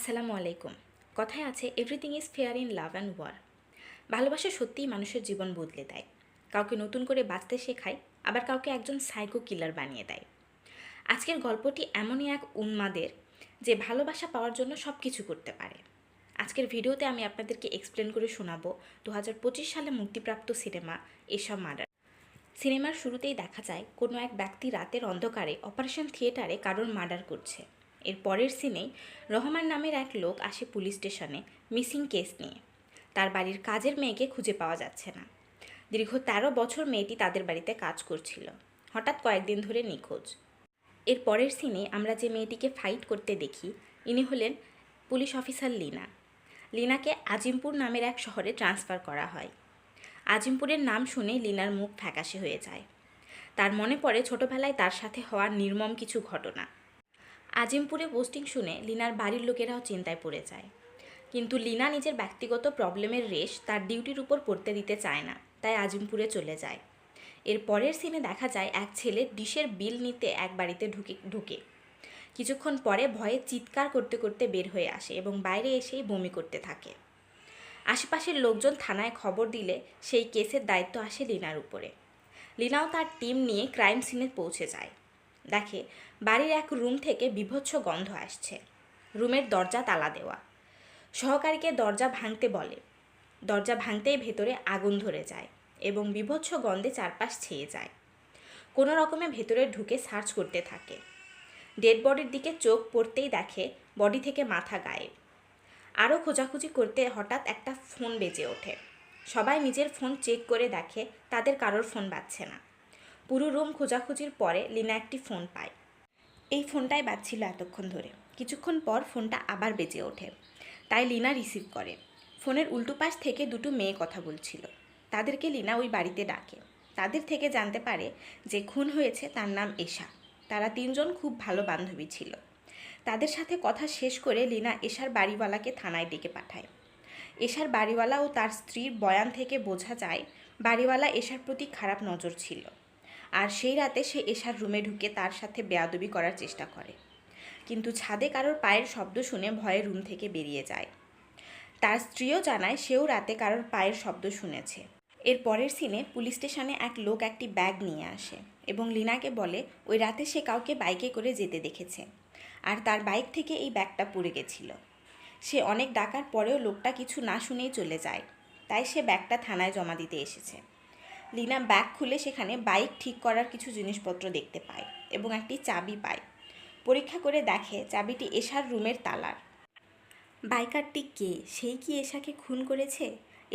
আসসালামু আলাইকুম। কথায় আছে everything is fair in love and war. ভালোবাসা সত্যিই মানুষের জীবন বদলে দেয়। কাউকে নতুন করে বাঁচতে শেখায়, আবার কাউকে একজন সাইকো কিলার বানিয়ে দেয়। আজকের গল্পটি এমনই এক উন্মাদের যে ভালোবাসা পাওয়ার জন্য সব কিছু করতে পারে। আজকের ভিডিওতে আমি আপনাদেরকে এক্সপ্লেন করে শোনাবো 2025 সালে মুক্তিপ্রাপ্ত সিনেমা এসব মার্ডার। সিনেমার শুরুতেই দেখা যায় কোনো এক ব্যক্তি রাতের অন্ধকারে অপারেশন থিয়েটারে কারোর মার্ডার করছে। এর পরের সিনেই রহমান নামের এক লোক আসে পুলিশ স্টেশনে মিসিং কেস নিয়ে। তার বাড়ির কাজের মেয়েকে খুঁজে পাওয়া যাচ্ছে না। দীর্ঘ 13 বছর মেয়েটি তাদের বাড়িতে কাজ করছিল, হঠাৎ কয়েকদিন ধরে নিখোঁজ। এর পরের সিনে আমরা যে মেয়েটিকে ফাইট করতে দেখি, ইনি হলেন পুলিশ অফিসার লিনা। লিনাকে আজিমপুর নামের এক শহরে ট্রান্সফার করা হয়। আজিমপুরের নাম শুনে লিনার মুখ ফ্যাকাশে হয়ে যায়। তার মনে পড়ে ছোটবেলায় তার সাথে হওয়া নির্মম কিছু ঘটনা। আজিমপুরে পোস্টিং শুনে লিনার বাড়ির লোকেরাও চিন্তায় পড়ে যায়। কিন্তু লিনা নিজের ব্যক্তিগত প্রবলেমের রেশ তার ডিউটির উপর পড়তে দিতে চায় না, তাই আজিমপুরে চলে যায়। এর পরের সিনে দেখা যায় এক ছেলে ডিশের বিল নিতে এক বাড়িতে ঢুকে কিছুক্ষণ পরে ভয়ে চিৎকার করতে করতে বের হয়ে আসে এবং বাইরে এসেই বমি করতে থাকে। আশেপাশের লোকজন থানায় খবর দিলে সেই কেসের দায়িত্ব আসে লিনার উপরে। লিনাও তার টিম নিয়ে ক্রাইম সিনে পৌঁছে যায়। দেখে বাড়ির এক রুম থেকে বীভৎস গন্ধ আসছে। রুমের দরজা তালা দেওয়া। সহকারীকে দরজা ভাঙতে বলে। দরজা ভাঙতেই ভেতরে আগুন ধরে যায় এবং বীভৎস গন্ধে চারপাশ ছেয়ে যায়। কোনো রকমে ভেতরে ঢুকে সার্চ করতে থাকে। ডেড বডির দিকে চোখ পড়তেই দেখে বডি থেকে মাথা গায়েব। আরও খোঁজাখুঁজি করতে হঠাৎ একটা ফোন বেজে ওঠে। সবাই নিজের ফোন চেক করে দেখে তাদের কারোর ফোন বাজছে না। পুরো রুম খোঁজাখুঁজির পরে লিনা একটি ফোন পায়। এই ফোনটাই বাজছিল এতক্ষণ ধরে। কিছুক্ষণ পর ফোনটা আবার বেজে ওঠে, তাই লিনা রিসিভ করে। ফোনের উল্টো পাশ থেকে দুটো মেয়ে কথা বলছিল। তাদেরকে লিনা ওই বাড়িতে ডাকে। তাদের থেকে জানতে পারে যে খুন হয়েছে তার নাম এশা। তারা তিনজন খুব ভালো বান্ধবী ছিল। তাদের সাথে কথা শেষ করে লিনা এশার বাড়িওয়ালাকে থানায় ডেকে পাঠায়। এশার বাড়িওয়ালা ও তার স্ত্রীর বয়ান থেকে বোঝা যায় বাড়িওয়ালা এশার প্রতি খারাপ নজর ছিল, আর সেই রাতে সে এশার রুমে ঢুকে তার সাথে বেয়াদবি করার চেষ্টা করে। কিন্তু ছাদে কারোর পায়ের শব্দ শুনে ভয়ে রুম থেকে বেরিয়ে যায়। তার স্ত্রীও জানায় সেও রাতে কারোর পায়ের শব্দ শুনেছে। এর পরের সিনে পুলিশ স্টেশনে এক লোক একটি ব্যাগ নিয়ে আসে এবং লিনাকে বলে ওই রাতে সে কাউকে বাইকে করে যেতে দেখেছে, আর তার বাইক থেকে এই ব্যাগটা পড়ে গেছিল। সে অনেক ডাকার পরেও লোকটা কিছু না শুনেই চলে যায়, তাই সে ব্যাগটা থানায় জমা দিতে এসেছে। লিনা ব্যাগ খুলে সেখানে বাইক ঠিক করার কিছু জিনিসপত্র দেখতে পায় এবং একটি চাবি পায়। পরীক্ষা করে দেখে চাবিটি এশার রুমের তালার। বাইকারটি কে? সেই কি এশাকে খুন করেছে?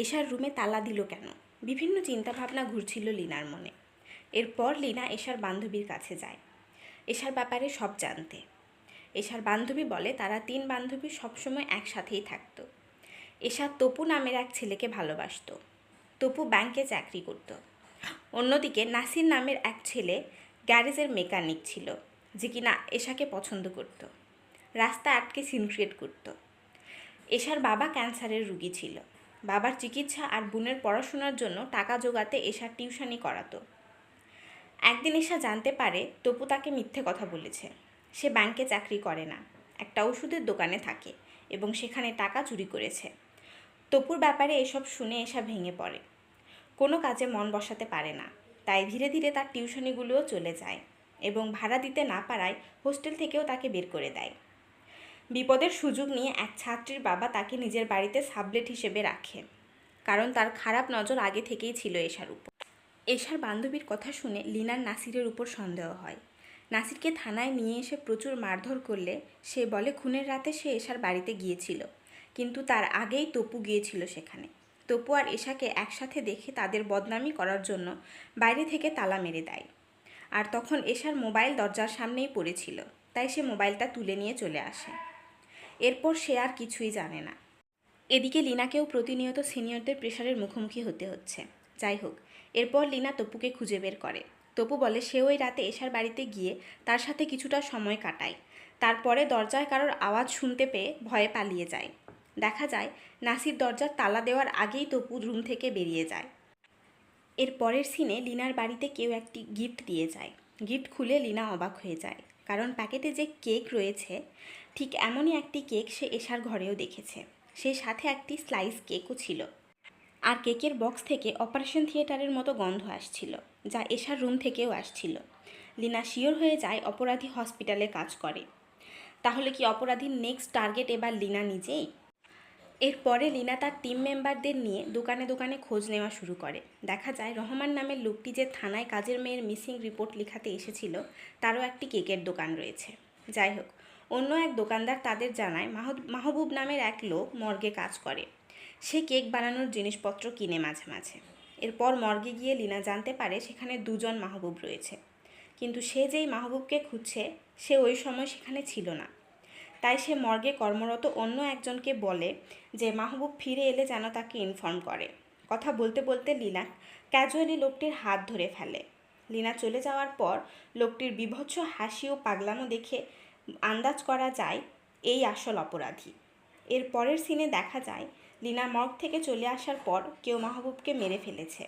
এশার রুমে তালা দিল কেন? বিভিন্ন চিন্তাভাবনা ঘুরছিল লিনার মনে। এরপর লিনা এশার বান্ধবীর কাছে যায় এশার ব্যাপারে সব জানতে। এশার বান্ধবী বলে তারা তিন বান্ধবী সবসময় একসাথেই থাকত। এশা তপু নামের এক ছেলেকে ভালোবাসত। তপু ব্যাংকে চাকরি করত। অন্যদিকে নাসির নামের এক ছেলে গ্যারেজের মেকানিক ছিল, যে কিনা এশাকে পছন্দ করত। রাস্তা আটকে সিন ক্রিয়েট করত। এশার বাবা ক্যান্সারের রুগী ছিল। বাবার চিকিৎসা আর বোনের পড়াশোনার জন্য টাকা জোগাতে এশার টিউশনি করাতো। একদিন এশা জানতে পারে তপু তাকে মিথ্যে কথা বলেছে। সে ব্যাংকে চাকরি করে না, একটা ওষুধের দোকানে থাকে এবং সেখানে টাকা চুরি করেছে। তপুর ব্যাপারে এসব শুনে এশা ভেঙে পড়ে। কোনো কাজে মন বসাতে পারে না, তাই ধীরে ধীরে তার টিউশনিগুলোও চলে যায় এবং ভাড়া দিতে না পারায় হোস্টেল থেকেও তাকে বের করে দেয়। বিপদের সুযোগ নিয়ে এক ছাত্রীর বাবা তাকে নিজের বাড়িতে সাবলেট হিসেবে রাখে, কারণ তার খারাপ নজর আগে থেকেই ছিল এশার উপর। এশার বান্ধবীর কথা শুনে লিনার নাসিরের উপর সন্দেহ হয়। নাসিরকে থানায় নিয়ে এসে প্রচুর মারধর করলে সে বলে খুনের রাতে সে এশার বাড়িতে গিয়েছিল, কিন্তু তার আগেই তপু গিয়েছিল সেখানে। তপু আর এশাকে একসাথে দেখে তাদের বদনামি করার জন্য বাইরে থেকে তালা মেরে দেয়। আর তখন এশার মোবাইল দরজার সামনেই পড়েছিল, তাই সে মোবাইলটা তুলে নিয়ে চলে আসে। এরপর সে আর কিছুই জানে না। এদিকে লিনাকেও প্রতিনিয়ত সিনিয়রদের প্রেশারের মুখোমুখি হতে হচ্ছে। যাই হোক, এরপর লিনা তপুকে খুঁজে বের করে। তপু বলে সে ওই রাতে এশার বাড়িতে গিয়ে তার সাথে কিছুটা সময় কাটায়। তারপরে দরজায় কারোর আওয়াজ শুনতে পেয়ে ভয়ে পালিয়ে যায়। দেখা যায় নাসির দরজার তালা দেওয়ার আগেই তপু রুম থেকে বেরিয়ে যায়। এর পরের সিনে লিনার বাড়িতে কেউ একটি গিফট দিয়ে যায়। গিফট খুলে লিনা অবাক হয়ে যায়, কারণ প্যাকেটে যে কেক রয়েছে ঠিক এমনই একটি কেক সে এশার ঘরেও দেখেছে। সেই সাথে একটি স্লাইস কেকও ছিল। আর কেকের বক্স থেকে অপারেশন থিয়েটারের মতো গন্ধ আসছিল, যা এশার রুম থেকেও আসছিল। লিনা শিওর হয়ে যায় অপরাধী হসপিটালে কাজ করে। তাহলে কি অপরাধীর নেক্সট টার্গেট এবার লিনা নিজেই? এরপরে লিনা তার টিম মেম্বারদের নিয়ে দোকানে দোকানে খোঁজ নেওয়া শুরু করে। দেখা যায় রহমান নামের লোকটি যে থানায় কাজের মেয়ের মিসিং রিপোর্ট লিখাতে এসেছিল, তারও একটি কেকের দোকান রয়েছে। যাই হোক, অন্য এক দোকানদার তাদের জানায় মাহবুব নামের এক লোক মর্গে কাজ করে। সে কেক বানানোর জিনিসপত্র কিনে মাঝে মাঝে। এরপর মর্গে গিয়ে লিনা জানতে পারে সেখানে দুজন মাহবুব রয়েছে, কিন্তু সে যেই মাহবুবকে খুঁজছে সে ওই সময় সেখানে ছিল না। তাই সে মর্গে কর্মরত অন্য একজনকে বলে যে মাহবুব ফিরে এলে যেন তাকে ইনফর্ম করে। কথা বলতে বলতে লিনা ক্যাজুয়ালি লোকটির হাত ধরে ফেলে। লিনা চলে যাওয়ার পর লোকটির বীভৎস হাসি ও পাগলামো দেখে আন্দাজ করা যায় এই আসল অপরাধী। এর পরের সিনে দেখা যায় লিনা মর্গ থেকে চলে আসার পর কেউ মাহবুবকে মেরে ফেলেছে।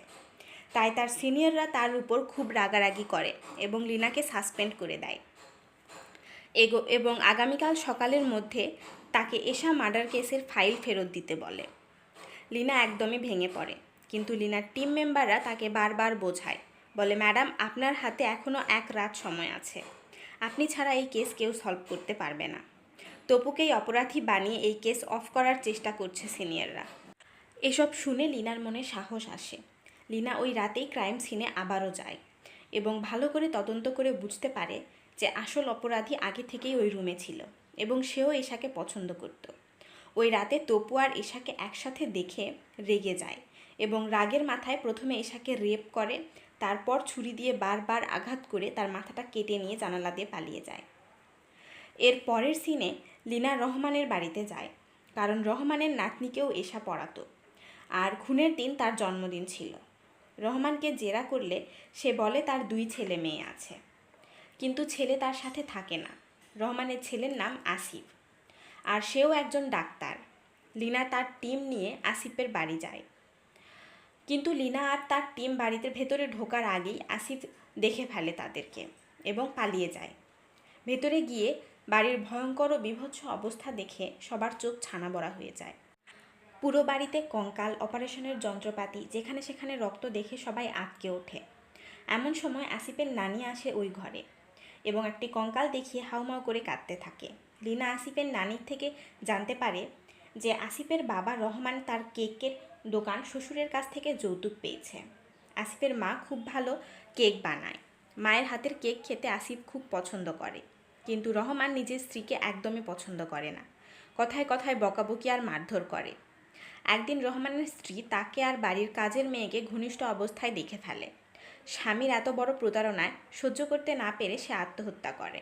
তাই তার সিনিয়ররা তার উপর খুব রাগারাগি করে এবং লিনাকে সাসপেন্ড করে দেয় এবং আগামীকাল সকালের মধ্যে তাকে এশা মার্ডার কেসের ফাইল ফেরত দিতে বলে। লিনা একদমই ভেঙে পড়ে, কিন্তু লিনার টিম মেম্বাররা তাকে বারবার বোঝায়, বলে ম্যাডাম আপনার হাতে এখনও এক রাত সময় আছে, আপনি ছাড়া এই কেস কেউ সলভ করতে পারবে না। তপুকেই অপরাধী বানিয়ে এই কেস অফ করার চেষ্টা করছে সিনিয়ররা। এসব শুনে লিনার মনে সাহস আসে। লিনা ওই রাতেই ক্রাইম সিনে আবারও যায় এবং ভালো করে তদন্ত করে বুঝতে পারে যে আসল অপরাধী আগে থেকেই ওই রুমে ছিল এবং সেও এশাকে পছন্দ করত। ওই রাতে তপু আর এশাকে একসাথে দেখে রেগে যায় এবং রাগের মাথায় প্রথমে এশাকে রেপ করে, তারপর ছুরি দিয়ে বারবার আঘাত করে তার মাথাটা কেটে নিয়ে জানালা দিয়ে পালিয়ে যায়। এর পরের সিনে লিনা রহমানের বাড়িতে যায়, কারণ রহমানের নাতনিকেও এশা পড়াতো আর খুনের দিন তার জন্মদিন ছিল। রহমানকে জেরা করলে সে বলে তার 2 ছেলে মেয়ে আছে, কিন্তু ছেলে তার সাথে থাকে না। রহমানের ছেলের নাম আসিফ, আর সেও একজন ডাক্তার। লিনা তার টিম নিয়ে আসিফের বাড়ি যায়, কিন্তু লিনা আর তার টিম বাড়িতে ভেতরে ঢোকার আগেই আসিফ দেখে ফেলে তাদেরকে এবং পালিয়ে যায়। ভেতরে গিয়ে বাড়ির ভয়ঙ্কর ও বীভৎস অবস্থা দেখে সবার চোখ ছানা বড়া হয়ে যায়। পুরো বাড়িতে কঙ্কাল, অপারেশনের যন্ত্রপাতি, যেখানে সেখানে রক্ত দেখে সবাই আটকে ওঠে। এমন সময় আসিফের নানি আসে ওই ঘরে এবং একটি কঙ্কাল দেখিয়ে হাউমাউ করে কাঁদতে থাকে। লিনা আসিফের নানির থেকে জানতে পারে যে আসিফের বাবা রহমান তার কেকের দোকান শ্বশুরের কাছ থেকে যৌতুক পেয়েছে। আসিফের মা খুব ভালো কেক বানায়। মায়ের হাতের কেক খেতে আসিফ খুব পছন্দ করে, কিন্তু রহমান নিজের স্ত্রীকে একদমই পছন্দ করে না। কথায় কথায় বকাবকি আর মারধর করে। একদিন রহমানের স্ত্রী তাকে আর বাড়ির কাজের মেয়েকে ঘনিষ্ঠ অবস্থায় দেখে ফেলে। স্বামীর এত বড় প্রতারণায় সহ্য করতে না পেরে সে আত্মহত্যা করে।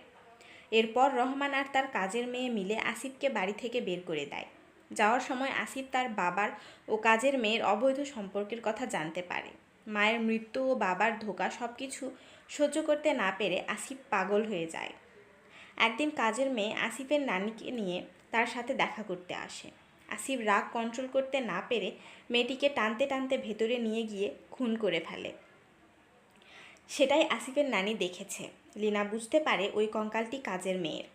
এরপর রহমান আর তার কাজের মেয়ে মিলে আসিফকে বাড়ি থেকে বের করে দেয়। যাওয়ার সময় আসিফ তার বাবার ও কাজের মেয়ের অবৈধ সম্পর্কের কথা জানতে পারে। মায়ের মৃত্যু ও বাবার ধোঁকা সব কিছু সহ্য করতে না পেরে আসিফ পাগল হয়ে যায়। একদিন কাজের মেয়ে আসিফের নানিকে নিয়ে তার সাথে দেখা করতে আসে। আসিফ রাগ কন্ট্রোল করতে না পেরে মেয়েটিকে টানতে টানতে ভেতরে নিয়ে গিয়ে খুন করে ফেলে। সেটাই আসিফের নানি দেখেছে। লিনা বুঝতে পারে ওই কঙ্কালটি কাজের মেয়ের।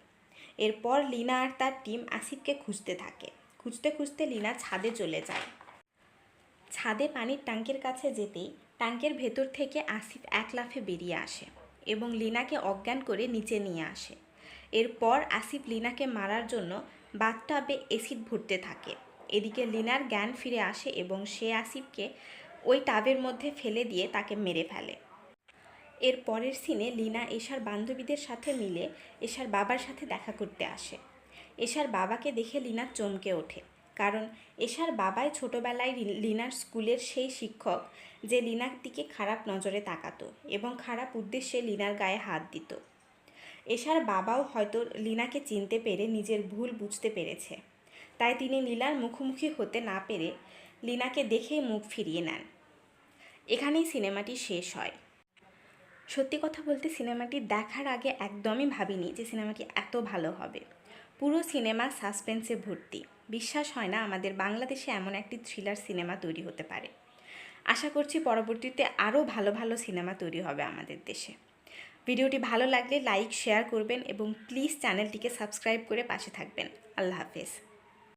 এরপর লিনা আর তার টিম আসিফকে খুঁজতে থাকে। খুঁজতে খুঁজতে লিনা ছাদে চলে যায়। ছাদে পানির ট্যাঙ্কের কাছে যেতেই ট্যাঙ্কের ভেতর থেকে আসিফ এক লাফে বেরিয়ে আসে এবং লিনাকে অজ্ঞান করে নিচে নিয়ে আসে। এরপর আসিফ লিনাকে মারার জন্য বাথটাবে অ্যাসিড ভরতে থাকে। এদিকে লিনার জ্ঞান ফিরে আসে এবং সে আসিফকে ওই টাবের মধ্যে ফেলে দিয়ে তাকে মেরে ফেলে। এর পরের সিনে লিনা এশার বান্ধবীদের সাথে মিলে এশার বাবার সাথে দেখা করতে আসে। এশার বাবাকে দেখে লিনা চমকে ওঠে, কারণ এশার বাবাই ছোটবেলায় লিনার স্কুলের সেই শিক্ষক যে লিনার দিকে খারাপ নজরে তাকাতো এবং খারাপ উদ্দেশ্যে লিনার গায়ে হাত দিত। এশার বাবাও হয়তো লিনাকে চিনতে পেরে নিজের ভুল বুঝতে পেরেছে, তাই তিনি লিনার মুখোমুখি হতে না পেরে লিনাকে দেখেই মুখ ফিরিয়ে নেন। এখানেই সিনেমাটি শেষ হয়। সত্যি কথা বলতে সিনেমাটি দেখার আগে একদমই ভাবিনি যে সিনেমাটি এত ভালো হবে। পুরো সিনেমা সাসপেন্সে ভর্তি। বিশ্বাস হয় না আমাদের বাংলাদেশে এমন একটি থ্রিলার সিনেমা তৈরি হতে পারে। আশা করছি পরবর্তীতে আরও ভালো ভালো সিনেমা তৈরি হবে আমাদের দেশে। ভিডিওটি ভালো লাগলে লাইক শেয়ার করবেন এবং প্লিজ চ্যানেলটিকে সাবস্ক্রাইব করে পাশে থাকবেন। আল্লাহ হাফেজ।